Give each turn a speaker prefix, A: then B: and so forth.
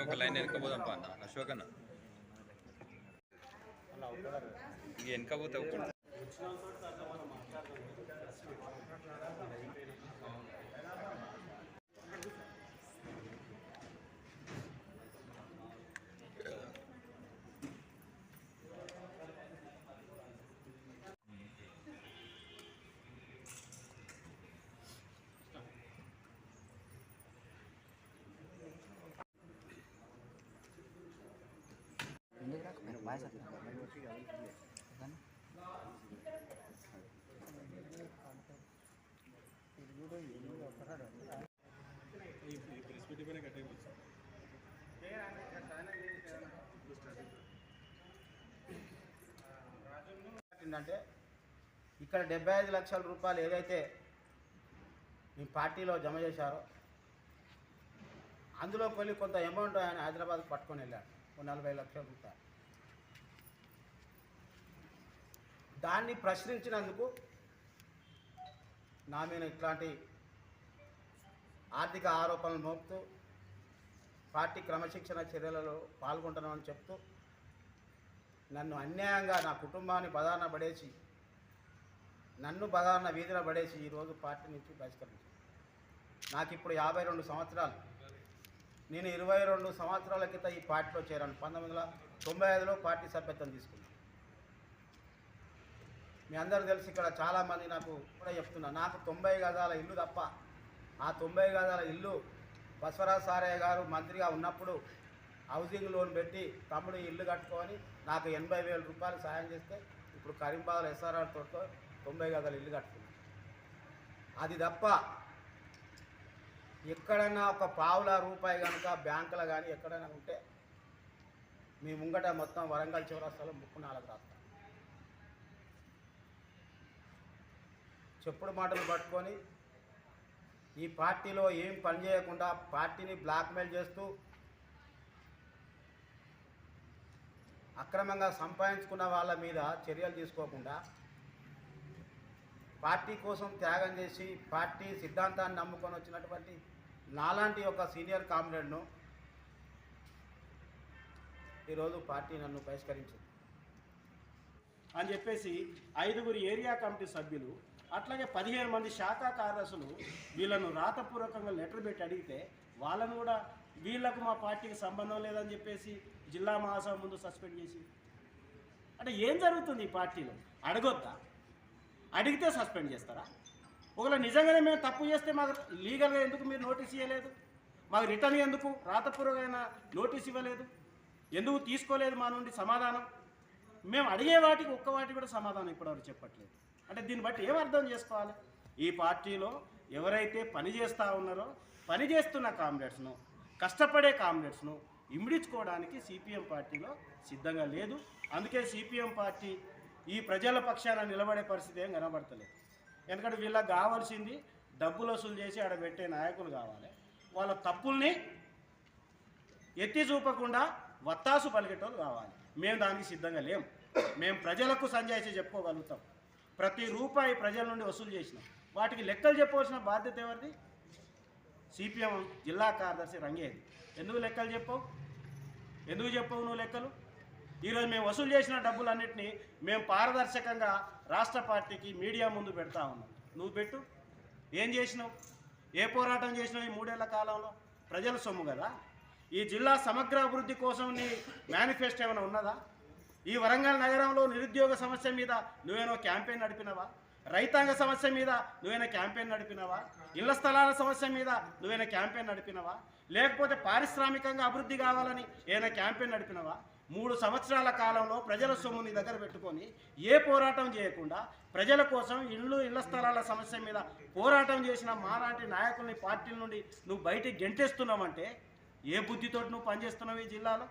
A: ఒక లైన్ వెనకపోదాం పా అన్న అశోక్ అన్న వెనకపోతే
B: ఏంటంటే ఇక్కడ 75 లక్షల రూపాయలు ఏదైతే మీ పార్టీలో జమ చేశారో అందులో కొంత అమౌంట్ ఆయన హైదరాబాద్ పట్టుకొని వెళ్ళాడు, 40 లక్షల రూపాయలు. దాన్ని ప్రశ్నించినందుకు నా మీద ఇట్లాంటి ఆర్థిక ఆరోపణలు మోపుతూ పార్టీ క్రమశిక్షణ చర్యలలో పాల్గొంటున్నామని చెప్తూ నన్ను అన్యాయంగా నా కుటుంబాన్ని బదారణ పడేసి నన్ను బదారణ వీధిన పడేసి ఈరోజు పార్టీ నుంచి బహిష్కరించాను. నాకు ఇప్పుడు 52 సంవత్సరాలు. నేను 22 సంవత్సరాల క్రితం ఈ పార్టీలో చేరాను. 1995లో పార్టీ సభ్యత్వం తీసుకున్నాను. మీ అందరూ తెలిసి ఇక్కడ చాలామంది నాకు కూడా చెప్తున్నా, నాకు 90 గజాల ఇల్లు తప్ప ఆ 90 గజాల ఇల్లు బసవరాజ్ సారయ్య గారు మంత్రిగా ఉన్నప్పుడు హౌసింగ్ లోన్ పెట్టి తమ్ముడు ఇల్లు కట్టుకొని నాకు 80,000 రూపాయలు సాయం చేస్తే ఇప్పుడు కరీంబాగ్లో ఎస్ఆర్ఆర్ తోటలో 90 గజాల ఇల్లు కట్టుకున్నాను. అది తప్ప ఎక్కడైనా ఒక పావుల రూపాయి కనుక బ్యాంకులో కానీ ఎక్కడైనా ఉంటే మీ ముంగట మొత్తం వరంగల్ చౌరస్తాలో 4 రాస్తాను. చెప్పుడు మాటలు పట్టుకొని ఈ పార్టీలో ఏం పని చేయకుండా పార్టీని బ్లాక్మెయిల్ చేస్తూ అక్రమంగా సంపాదించుకున్న వాళ్ళ మీద చర్యలు తీసుకోకుండా పార్టీ కోసం త్యాగం చేసి పార్టీ సిద్ధాంతాన్ని నమ్ముకొని వచ్చినటువంటి నాలాంటి ఒక సీనియర్ కామ్రేడ్ను ఈరోజు పార్టీ నన్ను బహిష్కరించింది
C: అని చెప్పేసి 5 ఏరియా కమిటీ సభ్యులు అట్లాగే 15 మంది శాఖా కార్యదర్శులు వీళ్ళను రాతపూర్వకంగా లెటర్ పెట్టి అడిగితే వాళ్ళను కూడా వీళ్ళకు మా పార్టీకి సంబంధం లేదని చెప్పేసి జిల్లా మహాసభ ముందు సస్పెండ్ చేసి, అంటే ఏం జరుగుతుంది ఈ పార్టీలో? అడగొద్దా? అడిగితే సస్పెండ్ చేస్తారా? ఒకవేళ నిజంగానే మేము తప్పు చేస్తే మాకు లీగల్గా ఎందుకు మీరు నోటీస్ ఇవ్వలేదు? మాకు రిటర్న్ ఎందుకు రాతపూర్వకమైన నోటీస్ ఇవ్వలేదు? ఎందుకు తీసుకోలేదు మా నుండి సమాధానం? మేము అడిగే వాటికి ఒక్క వాటి కూడా సమాధానం ఇప్పటివరకు చెప్పట్లేదు. అంటే దీన్ని బట్టి ఏం అర్థం చేసుకోవాలి? ఈ పార్టీలో ఎవరైతే పని చేస్తూ ఉన్నారో పని చేస్తున్న కామ్రేడ్స్ను, కష్టపడే కామ్రేడ్స్ను ఇమిడించుకోవడానికి సిపిఎం పార్టీలో సిద్ధంగా లేదు. అందుకే సిపిఎం పార్టీ ఈ ప్రజల పక్షాన నిలబడే పరిస్థితి ఏం కనబడతలేదు. ఎందుకంటే వీళ్ళకి కావాల్సింది డబ్బులు వసూలు చేసి ఆడ పెట్టే నాయకులు కావాలి. వాళ్ళ తప్పుల్ని ఎత్తి చూపకుండా వత్తాసు పలికేటోళ్ళు కావాలి. మేము దానికి సిద్ధంగా లేము. మేము ప్రజలకు సంజాయిషి చెప్పుకోగలుగుతాం. ప్రతి రూపాయి ప్రజల నుండి వసూలు చేసినాం. వాటికి లెక్కలు చెప్పవలసిన బాధ్యత ఎవరిది? సిపిఎం జిల్లా కార్యదర్శి రంగేది. ఎందుకు లెక్కలు చెప్పవు? ఎందుకు చెప్పవు నువ్వు లెక్కలు? ఈరోజు మేము వసూలు చేసిన డబ్బులన్నింటినీ మేము పారదర్శకంగా రాష్ట్ర పార్టీకి మీడియా ముందు పెడతా ఉన్నాం. నువ్వు పెట్టు. ఏం చేసినావు? ఏ పోరాటం చేసినావు ఈ 3 ఏళ్ల కాలంలో? ప్రజల సొమ్ము కదా. ఈ జిల్లా సమగ్ర అభివృద్ధి కోసం నీ మేనిఫెస్టో ఏమైనా ఉన్నదా? ఈ వరంగల్ నగరంలో నిరుద్యోగ సమస్య మీద నువ్వేనో క్యాంపెయిన్ నడిపినవా? రైతాంగ సమస్య మీద నువ్వేనా క్యాంపెయిన్ నడిపినవా? ఇళ్ల స్థలాల సమస్య మీద నువ్వేనా క్యాంపెయిన్ నడిపినవా? లేకపోతే పారిశ్రామికంగా అభివృద్ధి కావాలని ఏదైనా క్యాంపెయిన్ నడిపినవా? 3 సంవత్సరాల కాలంలో ప్రజల సొమ్ముని దగ్గర పెట్టుకొని ఏ పోరాటం చేయకుండా ప్రజల కోసం ఇళ్ల స్థలాల సమస్య మీద పోరాటం చేసిన మాలాంటి నాయకుల్ని పార్టీల నుండి నువ్వు బయటికి గెంటేస్తున్నావంటే ఏ బుద్ధితోటి నువ్వు పనిచేస్తున్నావు ఈ జిల్లాలో?